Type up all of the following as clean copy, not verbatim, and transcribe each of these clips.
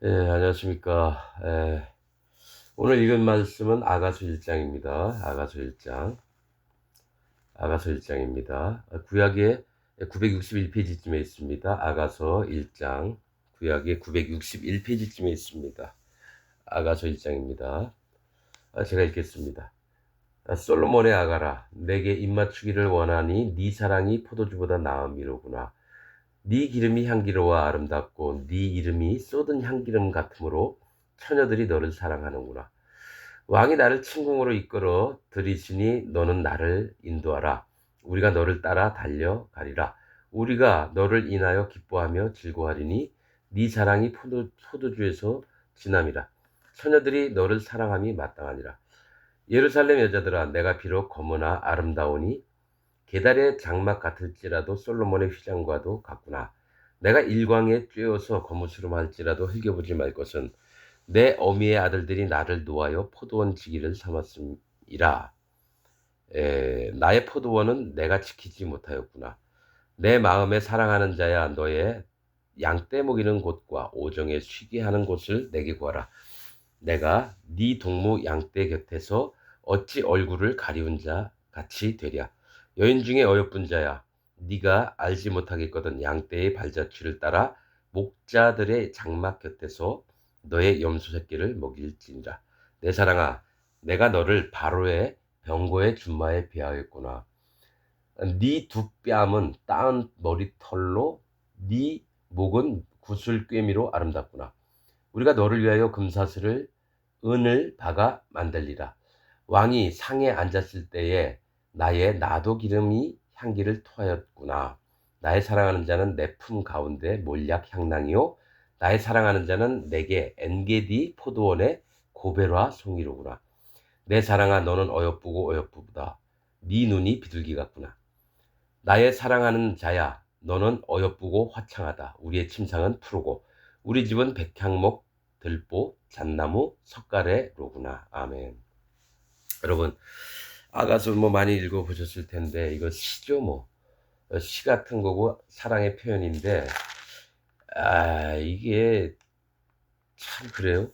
안녕하십니까. 오늘 읽은 말씀은 아가서 1장입니다. 아가서 1장. 아가서 1장입니다. 구약의 961페이지쯤에 있습니다. 아가서 1장. 구약의 961페이지쯤에 있습니다. 아가서 1장입니다. 제가 읽겠습니다. 솔로몬의 아가라, 내게 입맞추기를 원하니 네 사랑이 포도주보다 나음이로구나. 네 기름이 향기로워 아름답고 네 이름이 쏟은 향기름 같으므로 처녀들이 너를 사랑하는구나. 왕이 나를 침공으로 이끌어 들이시니 너는 나를 인도하라. 우리가 너를 따라 달려가리라. 우리가 너를 인하여 기뻐하며 즐거워하리니 네 사랑이 포도주에서 지남이라. 처녀들이 너를 사랑함이 마땅하니라. 예루살렘 여자들아, 내가 비록 검으나 아름다우니 게달의 장막 같을지라도 솔로몬의 휘장과도 같구나. 내가 일광에 쬐어서 거무스름할지라도 흘겨보지 말 것은 내 어미의 아들들이 나를 놓아여 포도원 지기를 삼았음이라. 나의 포도원은 내가 지키지 못하였구나. 내 마음에 사랑하는 자야, 너의 양떼 먹이는 곳과 오정에 쉬게 하는 곳을 내게 구하라. 내가 네 동무 양떼 곁에서 어찌 얼굴을 가리운 자 같이 되랴. 여인 중에 어여쁜 자야, 네가 알지 못하겠거든. 양떼의 발자취를 따라 목자들의 장막 곁에서 너의 염소 새끼를 먹일지니라. 내 사랑아, 내가 너를 바로의 병거의 준마에 비하였구나. 네 두 뺨은 따은 머리털로, 네 목은 구슬 꿰미로 아름답구나. 우리가 너를 위하여 금사슬을 은을 박아 만들리라. 왕이 상에 앉았을 때에 나의 나도 기름이 향기를 토하였구나. 나의 사랑하는 자는 내 품 가운데 몰약 향낭이요, 나의 사랑하는 자는 내게 엔게디 포도원의 고베라 송이로구나. 내 사랑아, 너는 어여쁘고 어여쁘다. 네 눈이 비둘기 같구나. 나의 사랑하는 자야, 너는 어여쁘고 화창하다. 우리의 침상은 푸르고 우리 집은 백향목, 들보, 잣나무, 석가래로구나. 아멘. 여러분, 아가서 많이 읽어보셨을 텐데 이거 시죠 뭐. 시 같은 거고 사랑의 표현인데, 이게 참 그래요.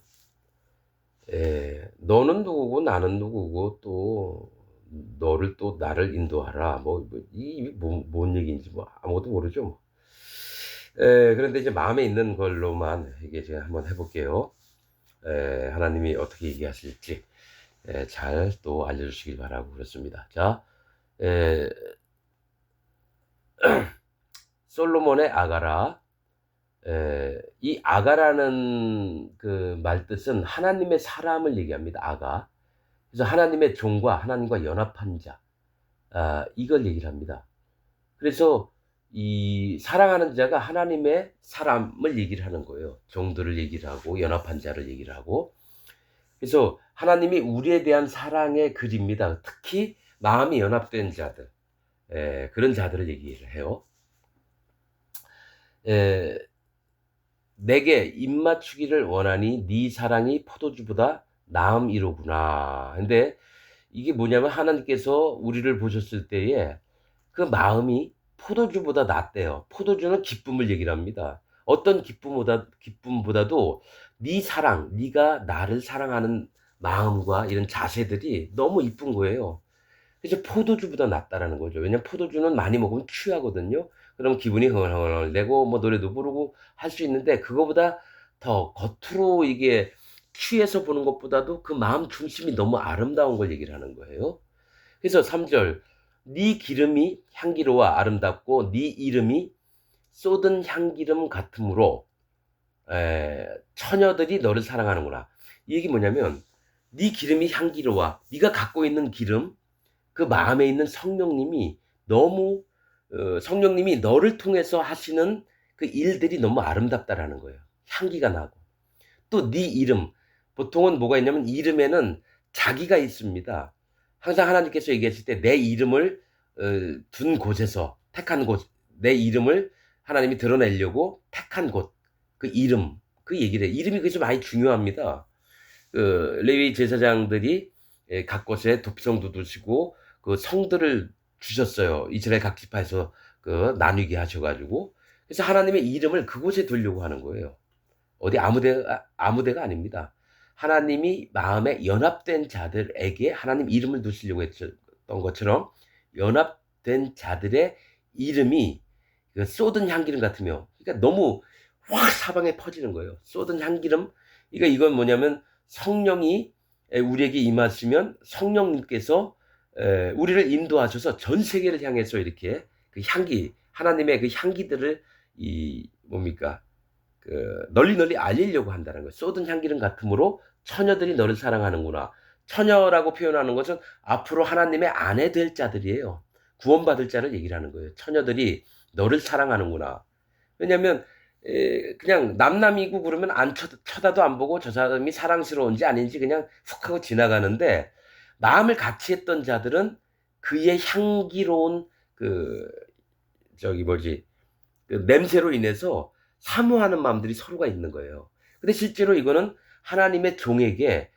너는 누구고 나는 누구고 또 너를 또 나를 인도하라. 뭔 얘기인지 아무것도 모르죠 뭐. 그런데 이제 마음에 있는 걸로만 이게 제가 한번 해볼게요. 하나님이 어떻게 얘기하실지 잘 또 알려주시길 바라고 그렇습니다. 자, 에, 솔로몬의 아가라. 이 아가라는 그 말뜻은 하나님의 사람을 얘기합니다. 아가. 그래서 하나님의 종과 하나님과 연합한 자, 이걸 얘기를 합니다. 그래서 이 사랑하는 자가 하나님의 사람을 얘기를 하는 거예요. 종들을 얘기를 하고 연합한 자를 얘기를 하고. 그래서 하나님이 우리에 대한 사랑의 글입니다. 특히 마음이 연합된 자들, 그런 자들을 얘기를 해요. 에, 내게 입맞추기를 원하니 네 사랑이 포도주보다 나음이로구나. 근데 이게 뭐냐면 하나님께서 우리를 보셨을 때에 그 마음이 포도주보다 낫대요. 포도주는 기쁨을 얘기를 합니다. 어떤 기쁨보다도 네 사랑, 네가 나를 사랑하는 마음과 이런 자세들이 너무 이쁜 거예요. 그래서 포도주보다 낫다라는 거죠. 왜냐면 포도주는 많이 먹으면 취하거든요. 그럼 기분이 흥얼흥얼 내고 노래도 부르고 할 수 있는데, 그거보다 더 겉으로 이게 취해서 보는 것보다도 그 마음 중심이 너무 아름다운 걸 얘기를 하는 거예요. 그래서 3절, 네 기름이 향기로워 아름답고 네 이름이 쏟은 향기름 같으므로 처녀들이 너를 사랑하는구나. 이 얘기 뭐냐면, 네 기름이 향기로워, 네가 갖고 있는 기름, 그 마음에 있는 성령님이 너무 성령님이 너를 통해서 하시는 그 일들이 너무 아름답다라는 거예요. 향기가 나고. 또 네 이름, 보통은 뭐가 있냐면 이름에는 자기가 있습니다. 항상 하나님께서 얘기하실 때 내 이름을 둔 곳에서, 택한 곳, 내 이름을 하나님이 드러내려고 택한 곳, 그 이름, 그 얘기를 해요. 이름이 그래서 많이 중요합니다. 레위 제사장들이 각 곳에 도피성도 두시고 그 성들을 주셨어요. 이스라엘 각 지파에서 그 나뉘게 하셔가지고. 그래서 하나님의 이름을 그곳에 두려고 하는 거예요. 어디 아무데가 아닙니다. 하나님이 마음에 연합된 자들에게 하나님 이름을 두시려고 했던 것처럼 연합된 자들의 이름이 그 쏟은 향기름 같으며, 그러니까 너무 확 사방에 퍼지는 거예요. 쏟은 향기름. 그러니까 이건 뭐냐면 성령이 우리에게 임하시면 성령님께서 우리를 인도하셔서 전 세계를 향해서 이렇게 그 향기, 하나님의 그 향기들을 뭡니까? 그 널리 알리려고 한다는 거예요. 쏟은 향기름 같으므로 처녀들이 너를 사랑하는구나. 처녀라고 표현하는 것은 앞으로 하나님의 아내 될 자들이에요. 구원받을 자를 얘기를 하는 거예요. 처녀들이 너를 사랑하는구나. 왜냐하면 그냥 남남이고 그러면 쳐다도 안 보고 저 사람이 사랑스러운지 아닌지 그냥 훅 하고 지나가는데, 마음을 같이 했던 자들은 그의 향기로운 그 냄새로 인해서 사모하는 마음들이 서로가 있는 거예요. 근데 실제로 이거는 하나님의 종에게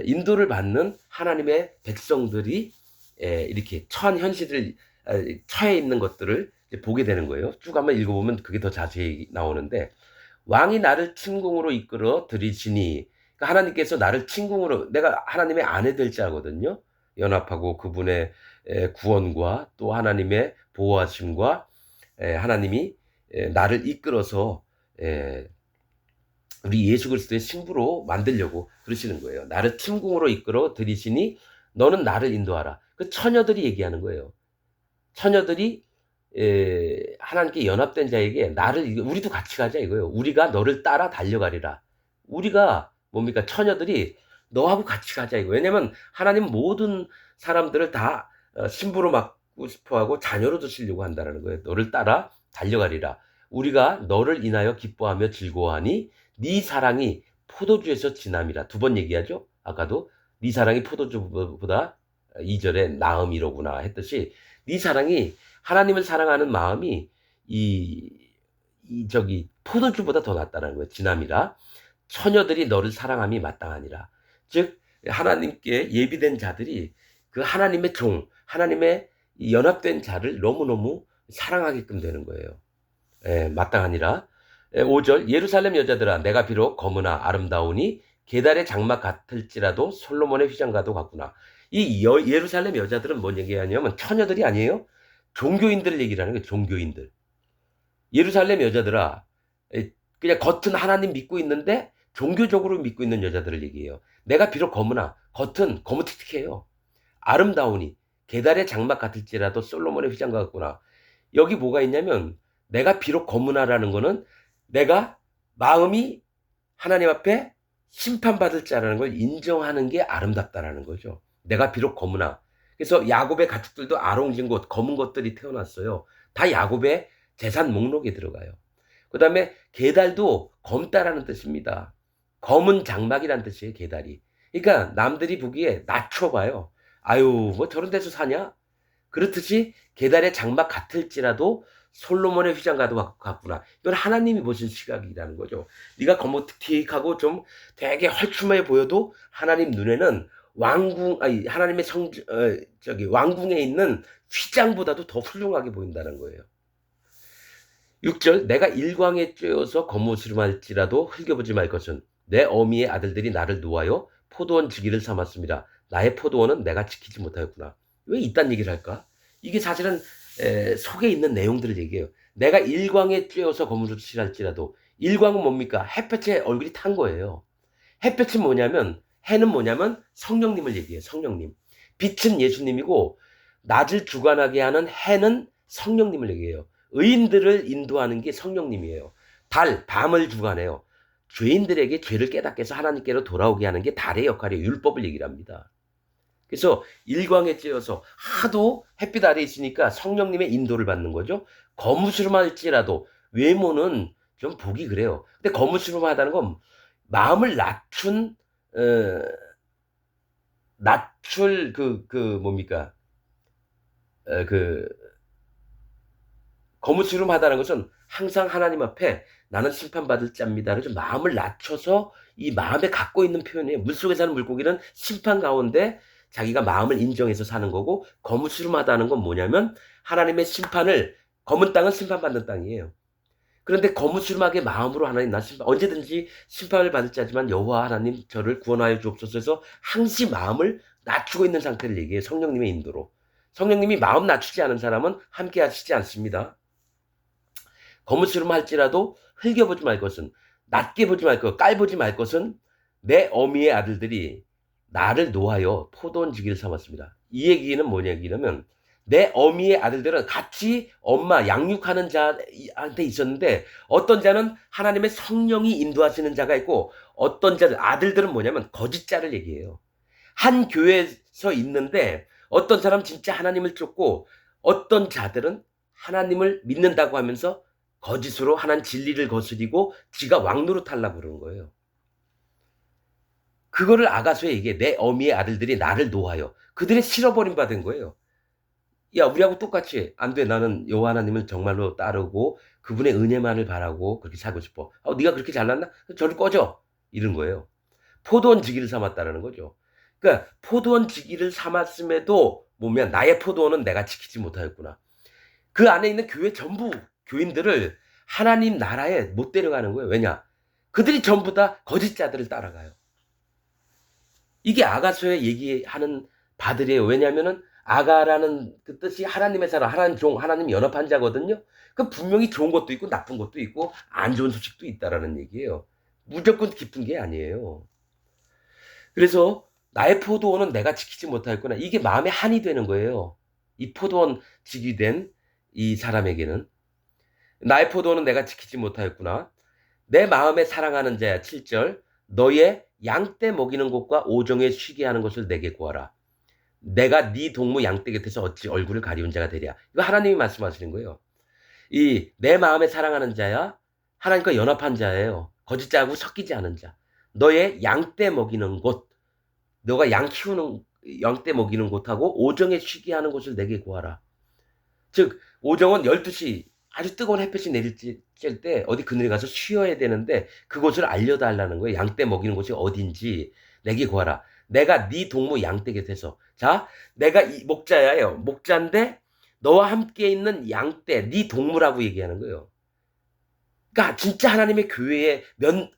인도를 받는 하나님의 백성들이 이렇게 처한 현실을 처해 있는 것들을 보게 되는 거예요. 쭉 한번 읽어보면 그게 더 자세히 나오는데, 왕이 나를 침궁으로 이끌어 들이시니, 그러니까 하나님께서 나를 침궁으로, 내가 하나님의 아내 될 자거든요. 연합하고 그분의 구원과 또 하나님의 보호하심과 하나님이 나를 이끌어서 우리 예수 그리스도의 신부로 만들려고 그러시는 거예요. 나를 침궁으로 이끌어 들이시니 너는 나를 인도하라. 그 처녀들이 얘기하는 거예요. 처녀들이 하나님께 연합된 자에게 우리도 같이 가자 이거예요. 우리가 너를 따라 달려가리라. 우리가 뭡니까? 처녀들이 너하고 같이 가자 이거. 왜냐면 하나님 모든 사람들을 다 신부로 맡고 싶어하고 자녀로 두시려고 한다는 거예요. 너를 따라 달려가리라. 우리가 너를 인하여 기뻐하며 즐거워하니 네 사랑이 포도주에서 진함이라. 두 번 얘기하죠. 아까도 네 사랑이 포도주보다 2절에 나음이로구나 했듯이, 네 사랑이, 하나님을 사랑하는 마음이 포도주보다 더 낫다는 거예요. 진함이라. 처녀들이 너를 사랑함이 마땅하니라. 즉 하나님께 예비된 자들이 그 하나님의 종, 하나님의 연합된 자를 너무너무 사랑하게끔 되는 거예요. 마땅하니라. 5절, 예루살렘 여자들아 내가 비록 검으나 아름다우니 게달의 장막 같을지라도 솔로몬의 휘장과도 같구나. 이 예루살렘 여자들은 뭔 얘기하냐면 처녀들이 아니에요. 종교인들을 얘기를 하는 거예요. 종교인들. 예루살렘 여자들아, 그냥 겉은 하나님 믿고 있는데 종교적으로 믿고 있는 여자들을 얘기해요. 내가 비록 검으나, 겉은 거무틱틱해요. 아름다우니 게달의 장막 같을지라도 솔로몬의 휘장과 같구나. 여기 뭐가 있냐면, 내가 비록 검으나라는 거는 내가 마음이 하나님 앞에 심판받을 자라는 걸 인정하는 게 아름답다라는 거죠. 내가 비록 검으나. 그래서 야곱의 가축들도 아롱진 것, 검은 것들이 태어났어요. 다 야곱의 재산 목록에 들어가요. 그 다음에 게달도 검다라는 뜻입니다. 검은 장막이라는 뜻이에요, 게달이. 그러니까 남들이 보기에 낮춰봐요. 아유, 뭐 저런 데서 사냐? 그렇듯이 게달의 장막 같을지라도 솔로몬의 휘장과도 같구나. 이건 하나님이 보신 시각이라는 거죠. 네가 거무틱틱하고 좀 되게 헐춤해 보여도 하나님 눈에는 하나님의 왕궁에 있는 휘장보다도 더 훌륭하게 보인다는 거예요. 6절, 내가 일광에 쬐어서 거무스름할지라도 흘겨보지 말 것은 내 어미의 아들들이 나를 놓아요 포도원 지기를 삼았습니다. 나의 포도원은 내가 지키지 못하였구나. 왜 이딴 얘기를 할까? 이게 사실은 속에 있는 내용들을 얘기해요. 내가 일광에 쬐어서 거무스름할지라도, 일광은 뭡니까? 햇볕에 얼굴이 탄 거예요. 햇볕은 뭐냐면, 해는 뭐냐면 성령님을 얘기해요. 성령님. 빛은 예수님이고 낮을 주관하게 하는 해는 성령님을 얘기해요. 의인들을 인도하는 게 성령님이에요. 달, 밤을 주관해요. 죄인들에게 죄를 깨닫게 해서 하나님께로 돌아오게 하는 게 달의 역할이에요. 율법을 얘기를 합니다. 그래서 일광에 쬐어서 하도 햇빛 아래에 있으니까 성령님의 인도를 받는 거죠. 거무스름할지라도, 외모는 좀 보기 그래요. 근데 거무스름하다는 건 마음을 낮출 뭡니까? 거무스름하다는 것은 항상 하나님 앞에 나는 심판받을 자입니다. 그래서 마음을 낮춰서 이 마음에 갖고 있는 표현이에요. 물속에 사는 물고기는 심판 가운데 자기가 마음을 인정해서 사는 거고, 거무스름하다는 건 뭐냐면 하나님의 심판을, 검은 땅은 심판받는 땅이에요. 그런데 거무스름하게 마음으로 하나님 나 언제든지 심판을 받을 자지만 여호와 하나님 저를 구원하여 주옵소서 해서 항시 마음을 낮추고 있는 상태를 얘기해요. 성령님의 인도로. 성령님이 마음 낮추지 않은 사람은 함께 하시지 않습니다. 거무스름할지라도 흘겨보지 말 것은, 낮게 보지 말 것, 깔보지 말 것은 내 어미의 아들들이 나를 노하여 포도원 지기를 삼았습니다. 이 얘기는 뭐냐 얘기냐면 내 어미의 아들들은 같이 엄마 양육하는 자한테 있었는데 어떤 자는 하나님의 성령이 인도하시는 자가 있고 어떤 자들 아들들은 뭐냐면 거짓 자를 얘기해요. 한 교회에서 있는데 어떤 사람 진짜 하나님을 쫓고 어떤 자들은 하나님을 믿는다고 하면서 거짓으로 하나님 진리를 거스리고 지가 왕노릇하려고 그러는 거예요. 그거를 아가서에 얘기해. 내 어미의 아들들이 나를 노하여. 그들의 실어버림 받은 거예요. 야, 우리하고 똑같이 안 돼. 나는 여호와 하나님을 정말로 따르고 그분의 은혜만을 바라고 그렇게 살고 싶어. 네가 그렇게 잘났나? 저를 꺼져. 이런 거예요. 포도원 지기를 삼았다라는 거죠. 그러니까 포도원 지기를 삼았음에도 보면 나의 포도원은 내가 지키지 못하였구나. 그 안에 있는 교회 전부 교인들을 하나님 나라에 못 데려가는 거예요. 왜냐? 그들이 전부 다 거짓자들을 따라가요. 이게 아가서에 얘기하는 바들이에요. 왜냐하면은 아가라는 그 뜻이 하나님의 사람, 하나님 종, 하나님 연합한 자거든요. 그 분명히 좋은 것도 있고 나쁜 것도 있고 안 좋은 소식도 있다라는 얘기예요. 무조건 기쁜 게 아니에요. 그래서 나의 포도원은 내가 지키지 못하였구나. 이게 마음에 한이 되는 거예요. 이 포도원 지기된 이 사람에게는 나의 포도원은 내가 지키지 못하였구나. 내 마음에 사랑하는 자야. 7절 너의 양떼 먹이는 곳과 오정에 쉬게 하는 것을 내게 구하라. 내가 네 동무 양떼 곁에서 어찌 얼굴을 가리운 자가 되랴. 이거 하나님이 말씀하시는 거예요. 이 내 마음에 사랑하는 자야 하나님과 연합한 자예요. 거짓자하고 섞이지 않은 자. 너의 양떼 먹이는 곳, 너가 양 키우는 양떼 먹이는 곳하고 오정에 쉬게 하는 곳을 내게 구하라. 즉 오정은 12시 아주 뜨거운 햇볕이 내릴 때 어디 그늘에 가서 쉬어야 되는데 그곳을 알려달라는 거예요. 양떼 먹이는 곳이 어딘지 내게 구하라. 내가 네 동무 양떼 곁에서. 자, 내가 이 목자야예요. 목자인데 너와 함께 있는 양떼, 네 동무라고 얘기하는 거예요. 그러니까 진짜 하나님의 교회에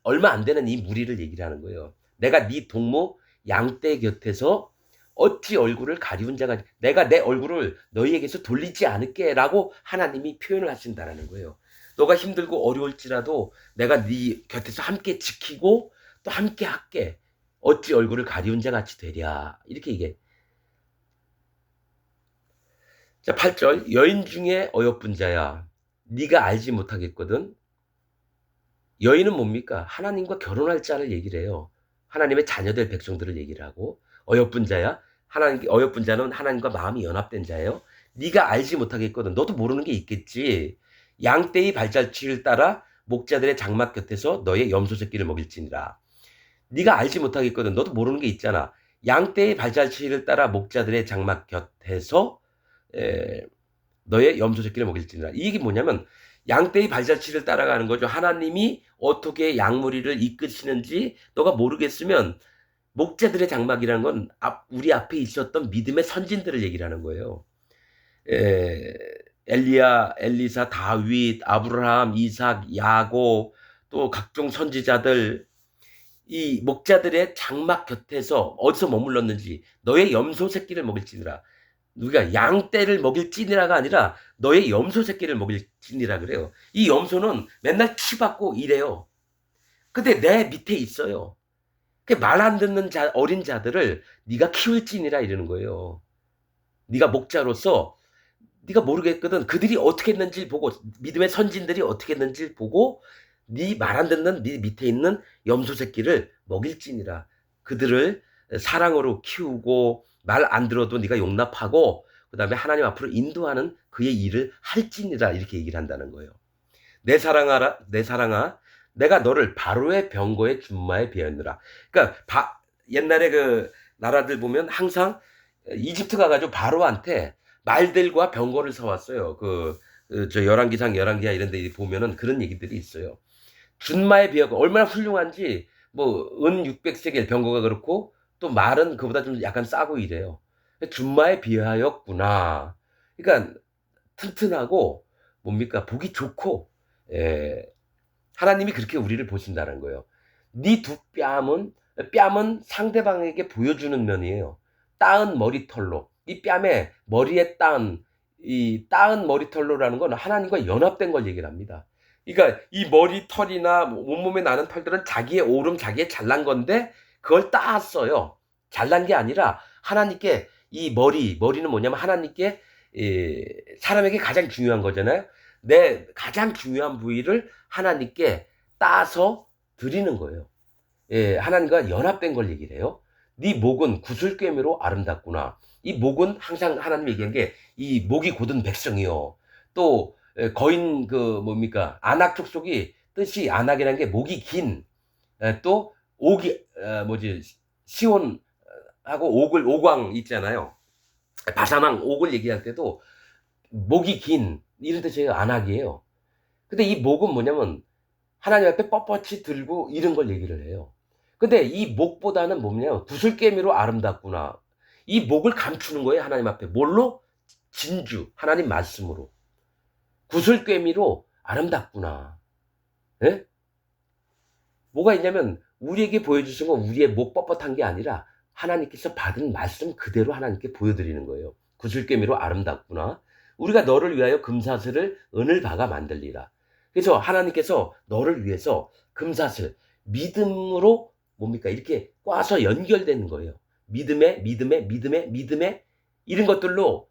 얼마 안 되는 이 무리를 얘기를 하는 거예요. 내가 네 동무 양떼 곁에서 어찌 얼굴을 가리운 자가 내가 내 얼굴을 너희에게서 돌리지 않을게 라고 하나님이 표현을 하신다는 거예요. 너가 힘들고 어려울지라도 내가 네 곁에서 함께 지키고 또 함께 할게. 어찌 얼굴을 가리운 자 같이 되랴. 이렇게 얘기해. 자, 8절 여인 중에 어여쁜 자야. 네가 알지 못하겠거든. 여인은 뭡니까? 하나님과 결혼할 자를 얘기를 해요. 하나님의 자녀될 백성들을 얘기를 하고 어여쁜 자야. 어여쁜 자는 하나님과 마음이 연합된 자예요. 네가 알지 못하겠거든. 너도 모르는 게 있겠지. 양떼의 발자취를 따라 목자들의 장막 곁에서 너의 염소 새끼를 먹일지니라. 네가 알지 못하겠거든. 너도 모르는 게 있잖아. 양떼의 발자취를 따라 목자들의 장막 곁에서 너의 염소 새끼를 먹일지니라. 이 얘기 뭐냐면 양떼의 발자취를 따라가는 거죠. 하나님이 어떻게 양무리를 이끄시는지 너가 모르겠으면 목자들의 장막이라는 건 우리 앞에 있었던 믿음의 선진들을 얘기를 하는 거예요. 엘리야, 엘리사, 다윗, 아브라함, 이삭, 야곱, 또 각종 선지자들, 이 목자들의 장막 곁에서 어디서 머물렀는지 너의 염소 새끼를 먹일지니라. 우리가 양떼를 먹일지니라가 아니라 너의 염소 새끼를 먹일지니라 그래요. 이 염소는 맨날 치받고 이래요. 근데 내 밑에 있어요. 말 안 듣는 어린 자들을 네가 키울지니라 이러는 거예요. 네가 목자로서 네가 모르겠거든. 그들이 어떻게 했는지 보고 믿음의 선진들이 어떻게 했는지 보고 네 말 안 듣는 네 밑에 있는 염소 새끼를 먹일지니라. 그들을 사랑으로 키우고 말 안 들어도 네가 용납하고 그다음에 하나님 앞으로 인도하는 그의 일을 할지니라 이렇게 얘기를 한다는 거예요. 내 사랑아, 내가 너를 바로의 병거의 준마에 비하였느라. 그러니까 옛날에 그 나라들 보면 항상 이집트 가가지고 바로한테 말들과 병거를 사왔어요. 저 열왕기상, 열왕기하 이런 데 보면은 그런 얘기들이 있어요. 준마에 비하고 얼마나 훌륭한지 뭐 은 600세겔 병거가 그렇고 또 말은 그보다 좀 약간 싸고 이래요. 준마에 비하였구나. 그러니까 튼튼하고 뭡니까 보기 좋고 하나님이 그렇게 우리를 보신다는 거예요. 네 두 뺨은 상대방에게 보여주는 면이에요. 따은 머리털로 이 뺨에 머리에 이 따은 머리털로라는 건 하나님과 연합된 걸 얘기를 합니다. 그러니까 이 머리털이나 온몸에 나는 털들은 자기의 오름, 자기의 잘난 건데 그걸 따았어요. 잘난 게 아니라 하나님께 이 머리는 뭐냐면 하나님께 사람에게 가장 중요한 거잖아요. 내 가장 중요한 부위를 하나님께 따서 드리는 거예요. 하나님과 연합된 걸 얘기를 해요. 네 목은 구슬꿰매로 아름답구나. 이 목은 항상 하나님 얘기한 게 이 목이 곧은 백성이요. 또 거인 뭡니까 안악 족속이 뜻이 안악이라는 게 목이 긴. 또 옥이 뭐지 시온하고 오광 있잖아요. 바사왕 옥을 얘기할 때도 목이 긴 이런 뜻이에요. 안악이에요. 근데 이 목은 뭐냐면 하나님 앞에 뻣뻣이 들고 이런 걸 얘기를 해요. 근데 이 목보다는 뭐냐면 구슬깨미로 아름답구나. 이 목을 감추는 거예요. 하나님 앞에. 뭘로? 진주. 하나님 말씀으로. 구슬깨미로 아름답구나. 예? 뭐가 있냐면 우리에게 보여주신 건 우리의 목 뻣뻣한 게 아니라 하나님께서 받은 말씀 그대로 하나님께 보여드리는 거예요. 구슬깨미로 아름답구나. 우리가 너를 위하여 금사슬을 은을 박아 만들리라. 그래서 하나님께서 너를 위해서 금사슬, 믿음으로 뭡니까? 이렇게 꽈서 연결되는 거예요. 믿음에 이런 것들로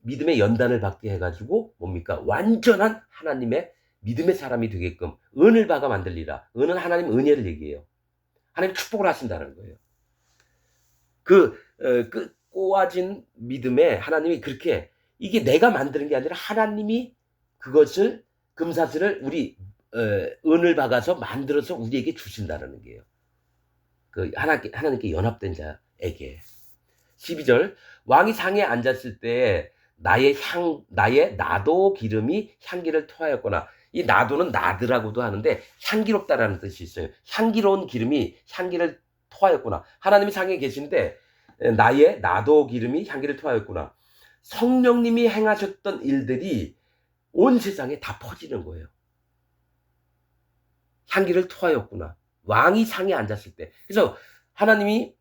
믿음의 연단을 받게 해가지고 뭡니까? 완전한 하나님의 믿음의 사람이 되게끔 은을 박아 만들리라. 은은 하나님 은혜를 얘기해요. 하나님 축복을 하신다는 거예요. 그 꼬아진 믿음에 하나님이 그렇게 이게 내가 만드는 게 아니라 하나님이 그것을 금사슬을 우리 은을 박아서 만들어서 우리에게 주신다는 게요. 하나님께 연합된 자에게. 12절 왕이 상에 앉았을 때 나의 나도 기름이 향기를 토하였거나 이 나도는 나드라고도 하는데 향기롭다라는 뜻이 있어요. 향기로운 기름이 향기를 토하였구나. 하나님이 상에 계신데 나도 기름이 향기를 토하였구나. 성령님이 행하셨던 일들이 온 세상에 다 퍼지는 거예요. 향기를 토하였구나. 왕이 상에 앉았을 때. 그래서 하나님이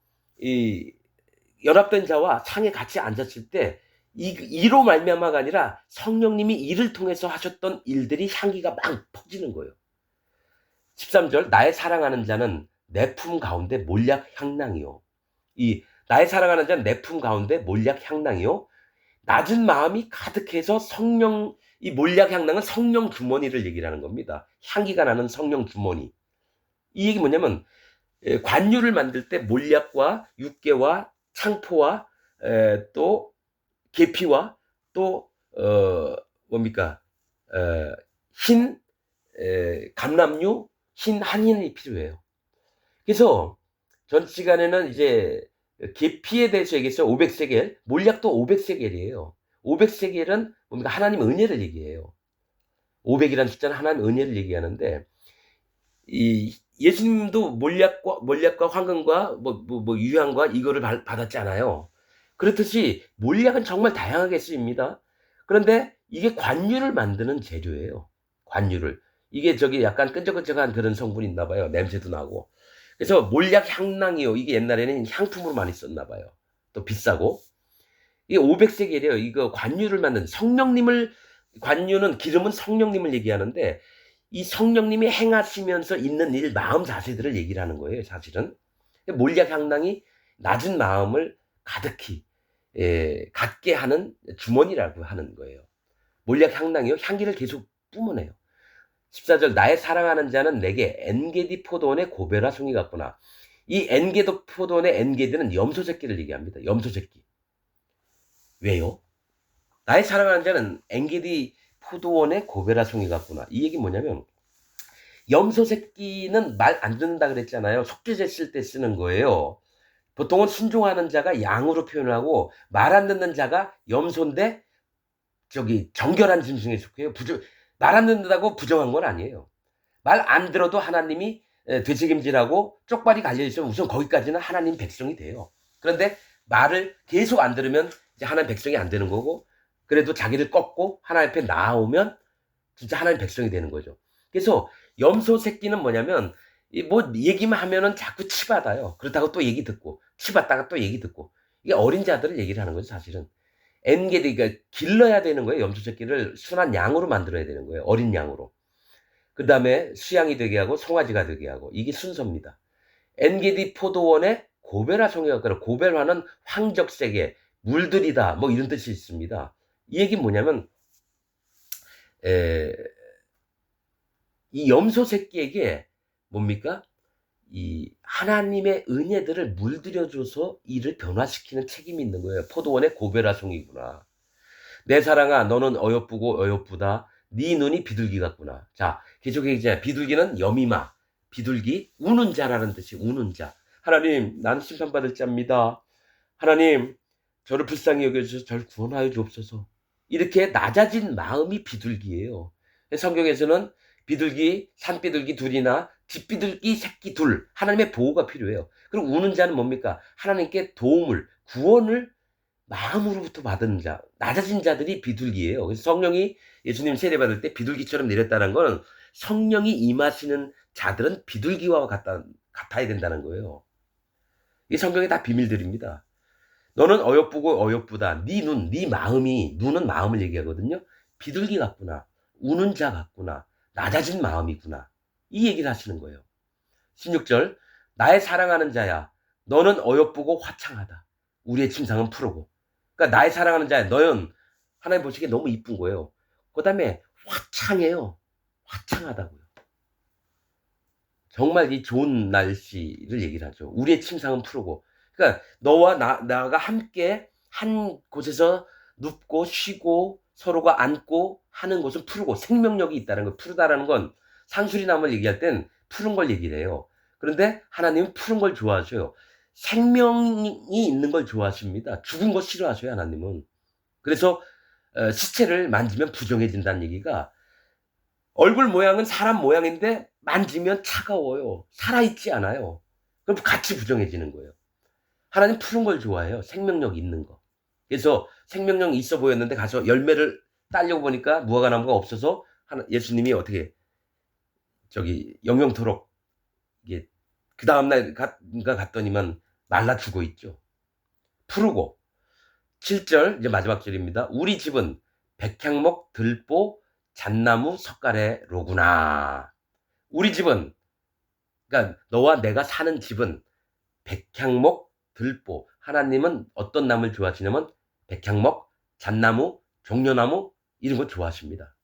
연합된 자와 상에 같이 앉았을 때 이로 말미암아가 아니라 성령님이 이를 통해서 하셨던 일들이 향기가 막 퍼지는 거예요. 13절 나의 사랑하는 자는 내 품 가운데 몰약 향낭이요. 이 나의 사랑하는 자는 내 품 가운데 몰약 향낭이요. 낮은 마음이 가득해서 이 몰약 향낭은 성령 주머니를 얘기하는 겁니다. 향기가 나는 성령 주머니. 이 얘기 뭐냐면 관유를 만들 때 몰약과 육개와 창포와 또 계피와 또 뭡니까 흰 감람류, 흰 한인이 필요해요. 그래서 전 시간에는 이제 계피에 대해서 얘기했어요. 500세겔, 몰약도 500세겔이에요. 500세겔은 뭡니까 하나님 은혜를 얘기해요. 500이라는 숫자는 하나님 은혜를 얘기하는데 이 예수님도 몰약과 황금과 유향과 이거를 받았지 않아요. 그렇듯이 몰약은 정말 다양하게 쓰입니다. 그런데 이게 관유를 만드는 재료예요. 관유를. 이게 약간 끈적끈적한 그런 성분이 있나 봐요. 냄새도 나고. 그래서 몰약 향낭이요. 이게 옛날에는 향품으로 많이 썼나 봐요. 또 비싸고. 이게 500세겔이에요. 이거 관유를 만든 관유는 기름은 성령님을 얘기하는데 이 성령님이 행하시면서 있는 일, 마음 자세들을 얘기를 하는 거예요, 사실은. 몰약 향낭이 낮은 마음을 가득히 갖게 하는 주머니라고 하는 거예요. 몰약 향낭이요. 향기를 계속 뿜어내요. 14절 나의 사랑하는 자는 내게 엔게디 포도원의 고베라 송이 같구나. 이 엔게디 포도원의 엔게디는 염소 새끼를 얘기합니다. 염소 새끼. 왜요? 나의 사랑하는 자는 엔게디 포도원의 고베라 송이 같구나. 이 얘기 뭐냐면 염소 새끼는 말 안 듣는다 그랬잖아요. 속죄제 쓸 때 쓰는 거예요. 보통은 순종하는 자가 양으로 표현하고 말 안 듣는 자가 염소인데 정결한 짐승에 속해요. 말 안 듣는다고 부정한 건 아니에요. 말 안 들어도 하나님이 되책임질하고 쪽발이 갈려있으면 우선 거기까지는 하나님 백성이 돼요. 그런데 말을 계속 안 들으면 이제 하나님 백성이 안 되는 거고 그래도 자기를 꺾고 하나님 앞에 나아오면 진짜 하나님 백성이 되는 거죠. 그래서 염소 새끼는 뭐냐면 뭐 얘기만 하면은 자꾸 치받아요. 그렇다고 또 얘기 듣고 치받다가 또 얘기 듣고 이게 어린 자들을 얘기를 하는 거죠 사실은. 엔게디 그러니까 길러야 되는 거예요. 염소 새끼를 순한 양으로 만들어야 되는 거예요. 어린 양으로. 그 다음에 수양이 되게 하고 송아지가 되게 하고 이게 순서입니다. 엔게디 포도원에 고벨화 송이가 있고 고벨화는 황적세계 물들이다 뭐 이런 뜻이 있습니다. 이 얘기는 뭐냐면 에, 이 염소 새끼에게 뭡니까? 이 하나님의 은혜들을 물들여줘서 이를 변화시키는 책임이 있는 거예요. 포도원의 고벨화 송이구나. 내 사랑아 너는 어여쁘고 어여쁘다. 네 눈이 비둘기 같구나. 자, 계속해 이제 비둘기는 여미마, 비둘기, 우는 자라는 뜻이 우는 자. 하나님, 나는 심판받을 자입니다. 하나님, 저를 불쌍히 여겨주셔서 저를 구원하여 주옵소서. 이렇게 낮아진 마음이 비둘기예요. 성경에서는 비둘기, 산비둘기 둘이나 집비둘기 새끼 둘, 하나님의 보호가 필요해요. 그리고 우는 자는 뭡니까? 하나님께 도움을, 구원을 마음으로부터 받은 자, 낮아진 자들이 비둘기예요. 그래서 성령이 예수님 세례받을 때 비둘기처럼 내렸다는 건 성령이 임하시는 자들은 비둘기와 같아야 된다는 거예요. 이 성경에 다 비밀들입니다. 너는 어여쁘고 어여쁘다. 네 눈, 네 마음이, 눈은 마음을 얘기하거든요. 비둘기 같구나. 우는 자 같구나. 낮아진 마음이구나. 이 얘기를 하시는 거예요. 16절, 나의 사랑하는 자야. 너는 어여쁘고 화창하다. 우리의 침상은 푸르고. 그러니까 나의 사랑하는 자야. 너는 하나님 보시기에 너무 이쁜 거예요. 그 다음에 화창해요. 화창하다고요. 정말 이 좋은 날씨를 얘기를 하죠. 우리의 침상은 푸르고. 그러니까 너와 나가 함께 한 곳에서 눕고 쉬고 서로가 안고 하는 곳은 푸르고 생명력이 있다는 거. 푸르다라는 건 상수리나무를 얘기할 땐 푸른 걸 얘기를 해요. 그런데 하나님은 푸른 걸 좋아하셔요. 생명이 있는 걸 좋아하십니다. 죽은 거 싫어하셔요, 하나님은. 그래서 시체를 만지면 부정해진다는 얘기가 얼굴 모양은 사람 모양인데 만지면 차가워요. 살아있지 않아요. 그럼 같이 부정해지는 거예요. 하나님 푸른 걸 좋아해요. 생명력 있는 거. 그래서 생명력 있어 보였는데 가서 열매를 따려고 보니까 무화과나무가 없어서 예수님이 어떻게 영영토록 이게 그 다음날 갔더니만 말라 죽어 있죠. 푸르고 7절 이제 마지막 절입니다. 우리 집은 백향목, 들보, 잣나무, 석가래로구나. 우리 집은 그러니까 너와 내가 사는 집은 백향목, 들보. 하나님은 어떤 나무를 좋아하시냐면 백향목, 잣나무, 종려나무 이런 거 좋아하십니다.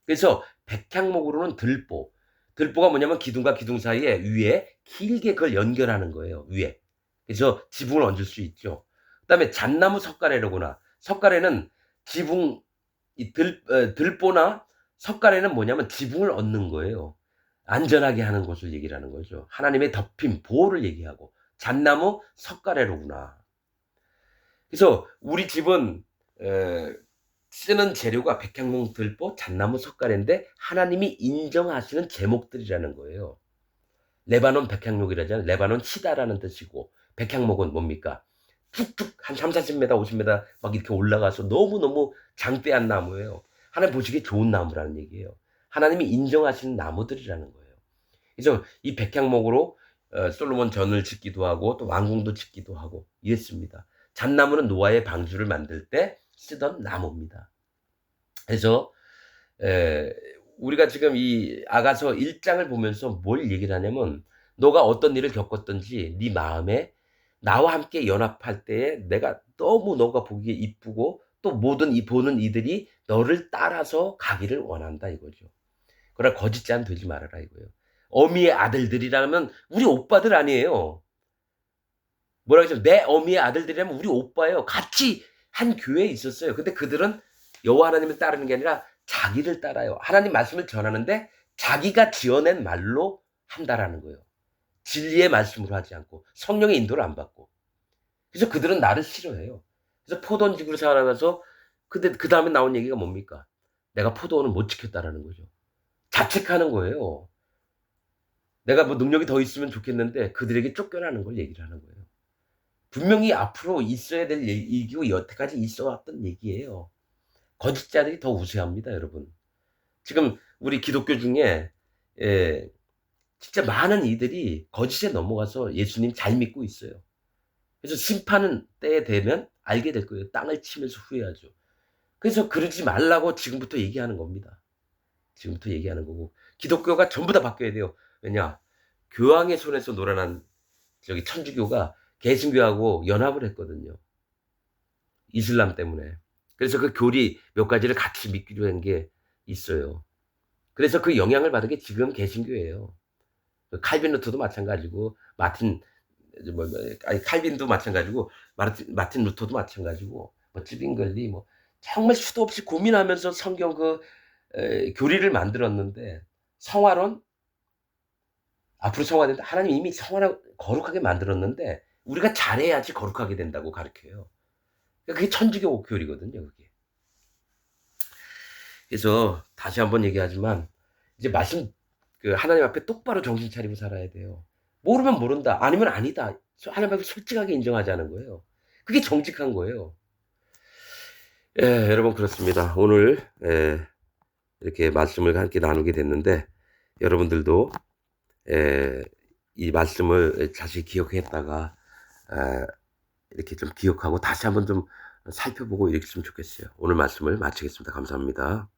그래서 백향목으로는 들보. 들보가 뭐냐면 기둥과 기둥 사이에 위에 길게 그걸 연결하는 거예요. 위에. 그래서 지붕을 얹을 수 있죠. 그다음에 잣나무 석가래로구나. 석가래는 지붕 들보나 석가래는 뭐냐면 지붕을 얹는 거예요. 안전하게 하는 것을 얘기를 하는 거죠. 하나님의 덮임, 보호를 얘기하고 잣나무 석가래로구나. 그래서 우리 집은 쓰는 재료가 백향목, 들보, 잣나무, 석가래인데 하나님이 인정하시는 제목들이라는 거예요. 레바논 백향목이라잖아요. 레바논 치다라는 뜻이고 백향목은 뭡니까? 툭툭 한 3, 40m, 50m 막 이렇게 올라가서 너무너무 장대한 나무예요. 하나님 보시기에 좋은 나무라는 얘기예요. 하나님이 인정하시는 나무들이라는 거예요. 그래서 이 백향목으로 솔로몬 전을 짓기도 하고 또 왕궁도 짓기도 하고 이랬습니다. 잣나무는 노아의 방주를 만들 때 쓰던 나무입니다. 그래서 우리가 지금 이 아가서 1장을 보면서 뭘 얘기를 하냐면 너가 어떤 일을 겪었든지 네 마음에 나와 함께 연합할 때에 내가 너무 너가 보기에 이쁘고 또 모든 보는 이들이 너를 따라서 가기를 원한다 이거죠. 그러나 거짓잔 되지 말아라 이거예요. 어미의 아들들이라면 우리 오빠들 아니에요. 뭐라고 했죠? 내 어미의 아들들이라면 우리 오빠예요. 같이 한 교회에 있었어요. 근데 그들은 여호와 하나님을 따르는 게 아니라 자기를 따라요. 하나님 말씀을 전하는데 자기가 지어낸 말로 한다라는 거예요. 진리의 말씀으로 하지 않고 성령의 인도를 안 받고. 그래서 그들은 나를 싫어해요. 그래서 포도원지구로 생활하면서 근데 그 다음에 나온 얘기가 뭡니까? 내가 포도원을 못 지켰다라는 거죠. 자책하는 거예요. 내가 뭐 능력이 더 있으면 좋겠는데 그들에게 쫓겨나는 걸 얘기를 하는 거예요. 분명히 앞으로 있어야 될 얘기고 여태까지 있어 왔던 얘기예요. 거짓자들이 더 우세합니다, 여러분. 지금 우리 기독교 중에 예, 진짜 많은 이들이 거짓에 넘어가서 예수님 잘 믿고 있어요. 그래서 심판은 때에 되면 알게 될 거예요. 땅을 치면서 후회하죠. 그래서 그러지 말라고 지금부터 얘기하는 겁니다. 지금부터 얘기하는 거고 기독교가 전부 다 바뀌어야 돼요. 왜냐? 교황의 손에서 놀아난 저기 천주교가 개신교하고 연합을 했거든요. 이슬람 때문에. 그래서 그 교리 몇 가지를 같이 믿기로 한 게 있어요. 그래서 그 영향을 받은 게 지금 개신교예요. 그 칼빈 루터도 마찬가지고 마틴 아니 칼빈도 마찬가지고 마틴 루터도 마찬가지고 뭐 찌빙글리 뭐 정말 수도 없이 고민하면서 성경 그 교리를 만들었는데 성화론 앞으로 성화된다. 하나님 이미 성화를 거룩하게 만들었는데 우리가 잘해야지 거룩하게 된다고 가르쳐요. 그게 천주교 교리거든요. 그게. 그래서 다시 한번 얘기하지만 이제 말씀 그 하나님 앞에 똑바로 정신 차리고 살아야 돼요. 모르면 모른다. 아니면 아니다. 하나님 앞에 솔직하게 인정하자는 거예요. 그게 정직한 거예요. 예, 여러분 그렇습니다. 오늘 이렇게 말씀을 함께 나누게 됐는데 여러분들도 이 말씀을 자세히 기억했다가 이렇게 좀 기억하고 다시 한번 좀 살펴보고 이랬으면 좋겠어요. 오늘 말씀을 마치겠습니다. 감사합니다.